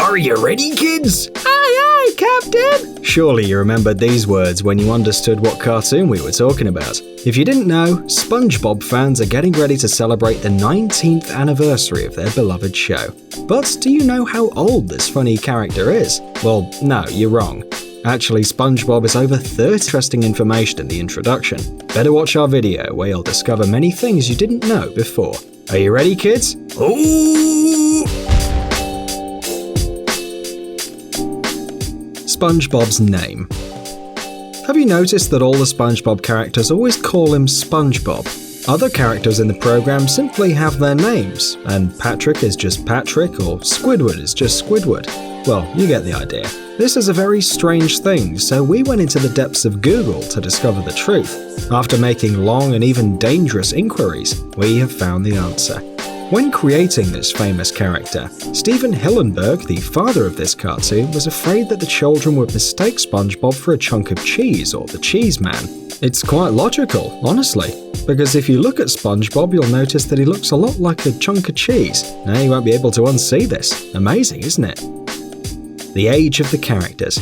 Are you ready, kids? Aye, aye, Captain! Surely you remembered these words when you understood what cartoon we were talking about. If you didn't know, Spongebob fans are getting ready to celebrate the 19th anniversary of their beloved show. But do you know how old this funny character is? Well, no, you're wrong. Actually, Spongebob is over 30. Interesting information in the introduction. Better watch our video where you'll discover many things you didn't know before. Are you ready, kids? Ooh! SpongeBob's name. Have you noticed that all the SpongeBob characters always call him SpongeBob? Other characters in the program simply have their names, and Patrick is just Patrick or Squidward is just Squidward. Well, you get the idea. This is a very strange thing, so we went into the depths of Google to discover the truth. After making long and even dangerous inquiries, we have found the answer. When creating this famous character, Stephen Hillenburg, the father of this cartoon, was afraid that the children would mistake SpongeBob for a chunk of cheese or the Cheese Man. It's quite logical, honestly, because if you look at SpongeBob, you'll notice that he looks a lot like a chunk of cheese. Now you won't be able to unsee this. Amazing, isn't it? The age of the characters.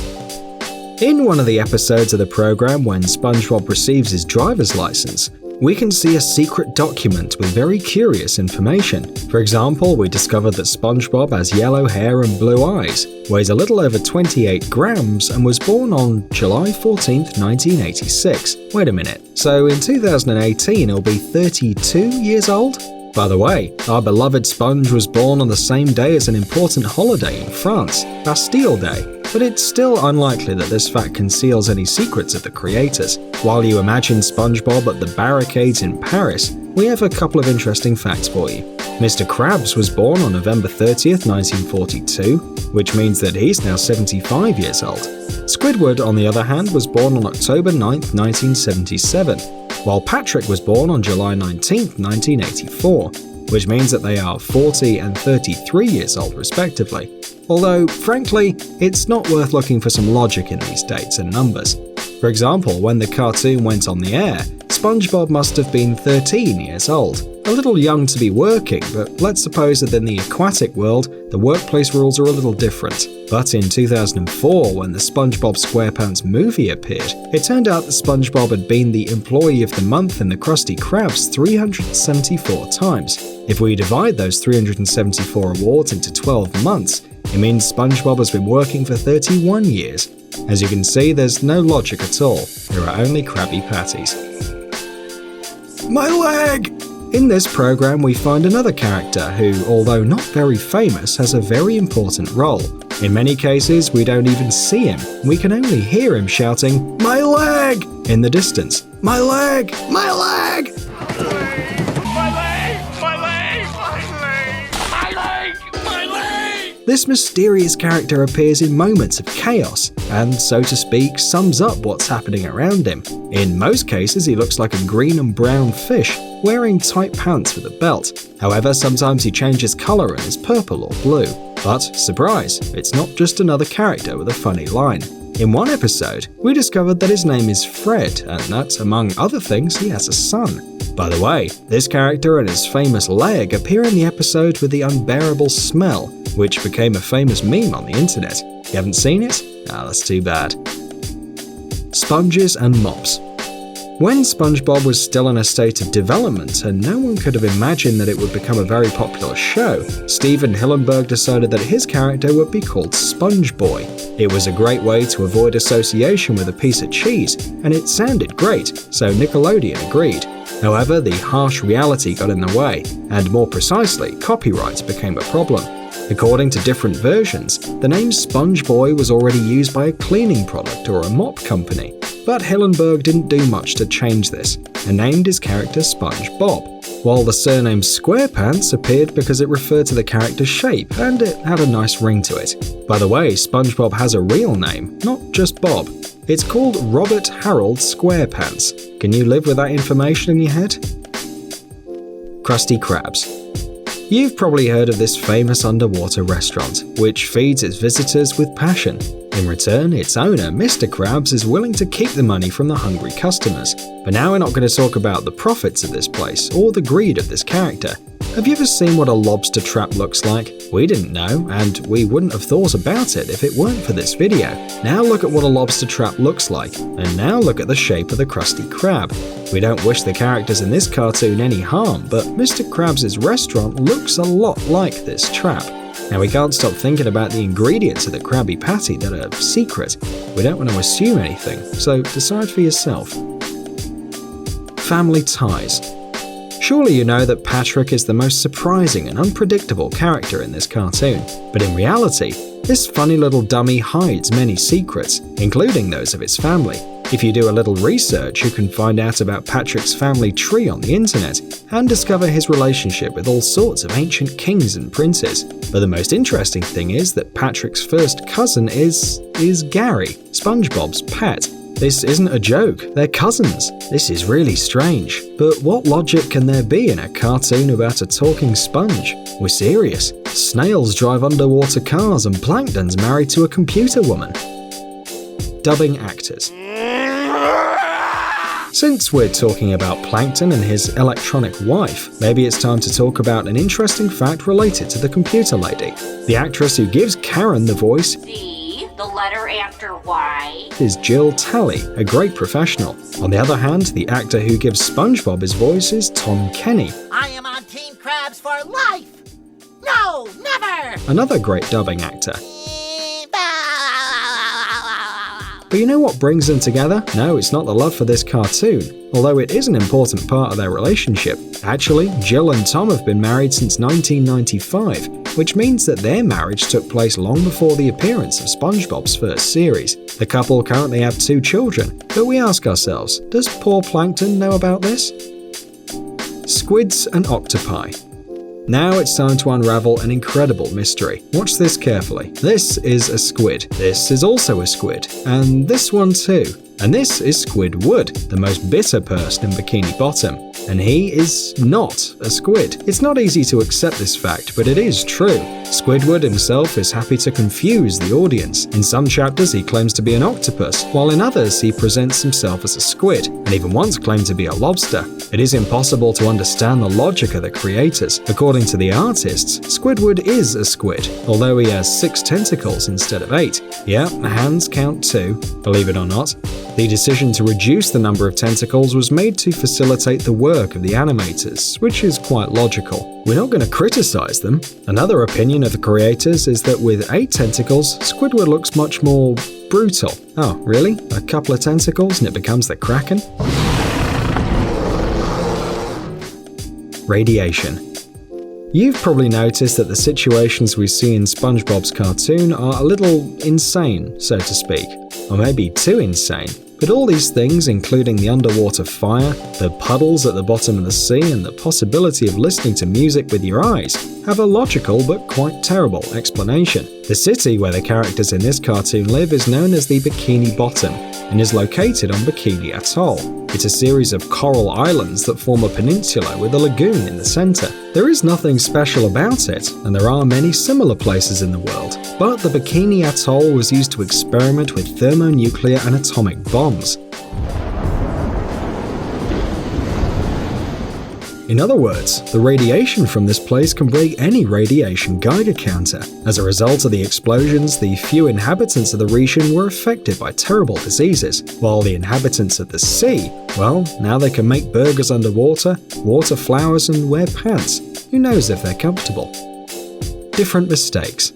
In one of the episodes of the program when SpongeBob receives his driver's license, we can see a secret document with very curious information. For example, we discovered that SpongeBob has yellow hair and blue eyes, weighs a little over 28 grams, and was born on July 14, 1986. Wait a minute, so in 2018 he'll be 32 years old? By the way, our beloved Sponge was born on the same day as an important holiday in France, Bastille Day. But it's still unlikely that this fact conceals any secrets of the creators. While you imagine SpongeBob at the barricades in Paris, we have a couple of interesting facts for you. Mr. Krabs was born on November 30th, 1942, which means that he's now 75 years old. Squidward, on the other hand, was born on October 9th, 1977, while Patrick was born on July 19th, 1984, which means that they are 40 and 33 years old respectively. Although, frankly, it's not worth looking for some logic in these dates and numbers. For example, when the cartoon went on the air, SpongeBob must have been 13 years old. A little young to be working, but let's suppose that in the aquatic world, the workplace rules are a little different. But in 2004, when the SpongeBob SquarePants movie appeared, it turned out that SpongeBob had been the Employee of the Month in the Krusty Krabs 374 times. If we divide those 374 awards into 12 months, it means SpongeBob has been working for 31 years. As you can see, there's no logic at all. There are only Krabby Patties. My leg! In this program, we find another character who, although not very famous, has a very important role. In many cases, we don't even see him. We can only hear him shouting, "My leg!" in the distance. My leg! My leg! This mysterious character appears in moments of chaos, and, so to speak, sums up what's happening around him. In most cases, he looks like a green and brown fish, wearing tight pants with a belt. However, sometimes he changes colour and is purple or blue. But, surprise, it's not just another character with a funny line. In one episode, we discovered that his name is Fred, and that, among other things, he has a son. By the way, this character and his famous leg appear in the episode with the unbearable smell, which became a famous meme on the internet. You haven't seen it? Ah, that's too bad. Sponges and Mops. When Spongebob was still in a state of development, and no one could have imagined that it would become a very popular show, Stephen Hillenburg decided that his character would be called Sponge Boy. It was a great way to avoid association with a piece of cheese, and it sounded great, so Nickelodeon agreed. However, the harsh reality got in the way, and more precisely, copyright became a problem. According to different versions, the name Sponge Boy was already used by a cleaning product or a mop company, but Hillenburg didn't do much to change this, and named his character SpongeBob, while the surname SquarePants appeared because it referred to the character's shape and it had a nice ring to it. By the way, SpongeBob has a real name, not just Bob. It's called Robert Harold SquarePants. Can you live with that information in your head? Krusty Krabs. You've probably heard of this famous underwater restaurant, which feeds its visitors with passion. In return, its owner, Mr. Krabs, is willing to keep the money from the hungry customers. But now we're not going to talk about the profits of this place or the greed of this character. Have you ever seen what a lobster trap looks like? We didn't know, and we wouldn't have thought about it if it weren't for this video. Now look at what a lobster trap looks like, and now look at the shape of the Krusty Krab. We don't wish the characters in this cartoon any harm, but Mr. Krabs' restaurant looks a lot like this trap. Now we can't stop thinking about the ingredients of the Krabby Patty that are secret. We don't want to assume anything, so decide for yourself. Family ties. Surely you know that Patrick is the most surprising and unpredictable character in this cartoon, but in reality, this funny little dummy hides many secrets, including those of his family. If you do a little research, you can find out about Patrick's family tree on the internet and discover his relationship with all sorts of ancient kings and princes. But the most interesting thing is that Patrick's first cousin is Gary, SpongeBob's pet. This isn't a joke, they're cousins. This is really strange. But what logic can there be in a cartoon about a talking sponge? We're serious. Snails drive underwater cars and Plankton's married to a computer woman. Dubbing actors. Since we're talking about Plankton and his electronic wife, maybe it's time to talk about an interesting fact related to the computer lady. The actress who gives Karen the voice, the letter after Y, is Jill Talley, a great professional. On the other hand, the actor who gives SpongeBob his voice is Tom Kenny. I am on Team Krabs for life! No, never! Another great dubbing actor. But you know what brings them together? No, it's not the love for this cartoon, although it is an important part of their relationship. Actually, Jill and Tom have been married since 1995, which means that their marriage took place long before the appearance of SpongeBob's first series. The couple currently have 2 children, but we ask ourselves, does poor Plankton know about this? Squids and octopi. Now it's time to unravel an incredible mystery. Watch this carefully. This is a squid. This is also a squid. And this one too. And this is Squidward, the most bitter person in Bikini Bottom. And he is not a squid. It's not easy to accept this fact, but it is true. Squidward himself is happy to confuse the audience. In some chapters he claims to be an octopus, while in others he presents himself as a squid, and even once claimed to be a lobster. It is impossible to understand the logic of the creators. According to the artists, Squidward is a squid, although he has 6 tentacles instead of 8. Yeah, hands count too, believe it or not. The decision to reduce the number of tentacles was made to facilitate the work of the animators, which is quite logical. We're not going to criticize them. Another opinion of the creators is that with 8 tentacles, Squidward looks much more brutal. Oh, really? A couple of tentacles and it becomes the Kraken? Radiation. You've probably noticed that the situations we see in SpongeBob's cartoon are a little insane, so to speak. Or maybe too insane. But all these things, including the underwater fire, the puddles at the bottom of the sea, and the possibility of listening to music with your eyes, have a logical but quite terrible explanation. The city where the characters in this cartoon live is known as the Bikini Bottom, and is located on Bikini Atoll. It's a series of coral islands that form a peninsula with a lagoon in the center. There is nothing special about it, and there are many similar places in the world, but the Bikini Atoll was used to experiment with thermonuclear and atomic bombs. In other words, the radiation from this place can break any radiation Geiger counter. As a result of the explosions, the few inhabitants of the region were affected by terrible diseases, while the inhabitants of the sea, well, now they can make burgers underwater, water flowers, and wear pants. Who knows if they're comfortable? Different mistakes.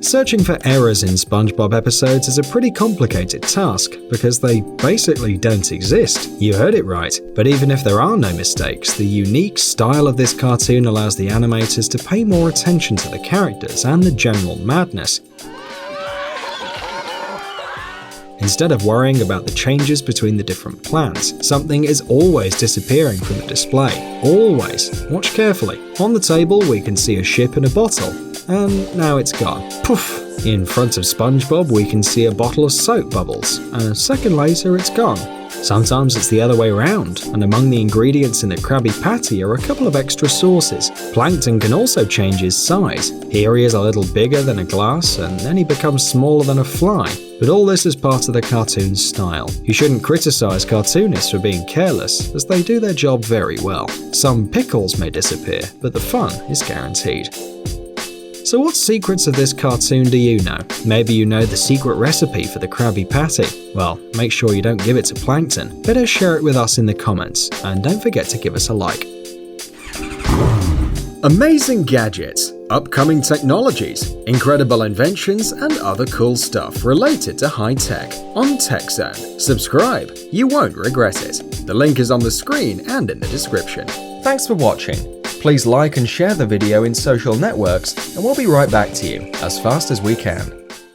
Searching for errors in SpongeBob episodes is a pretty complicated task, because they basically don't exist. You heard it right. But even if there are no mistakes, the unique style of this cartoon allows the animators to pay more attention to the characters and the general madness. Instead of worrying about the changes between the different plans, something is always disappearing from the display. Always. Watch carefully. On the table we can see a ship and a bottle, and now it's gone. Poof! In front of SpongeBob we can see a bottle of soap bubbles, and a second later it's gone. Sometimes it's the other way around, and among the ingredients in the Krabby Patty are a couple of extra sauces. Plankton can also change his size. Here he is a little bigger than a glass, and then he becomes smaller than a fly. But all this is part of the cartoon's style. You shouldn't criticize cartoonists for being careless, as they do their job very well. Some pickles may disappear, but the fun is guaranteed. So what secrets of this cartoon do you know? Maybe you know the secret recipe for the Krabby Patty. Well, make sure you don't give it to Plankton. Better share it with us in the comments, and don't forget to give us a like. Amazing gadgets, upcoming technologies, incredible inventions, and other cool stuff related to high tech on Tech Zone. Subscribe, you won't regret it. The link is on the screen and in the description. Thanks for watching. Please like and share the video in social networks, and we'll be right back to you as fast as we can.